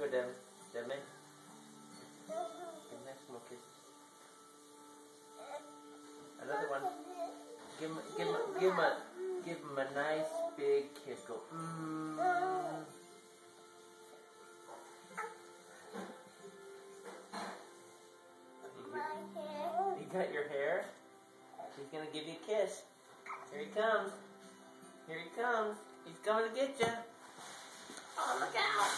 for them, Demi. Give him a small kiss. Another one. Give him a nice big kiss. Go. You got your hair? He's gonna give you a kiss. Here he comes. Here he comes. He's coming to get you. Oh, look out!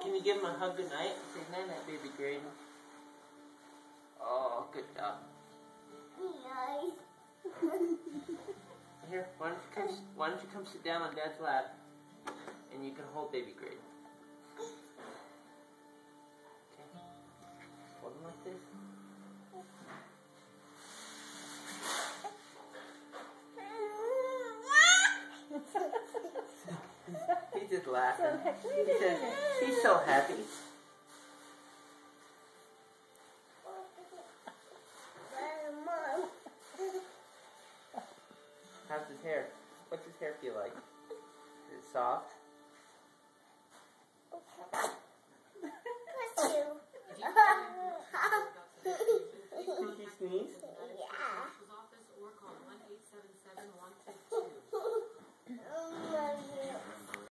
Can you give him a hug goodnight? Say night night, baby Graydon. Oh, good job. Here, why don't you come sit down on Dad's lap, and you can hold baby Graydon. Okay. Hold him like this. He's just laughing. He's so happy. How's his hair? What's his hair feel like? Is it soft? Did you sneeze?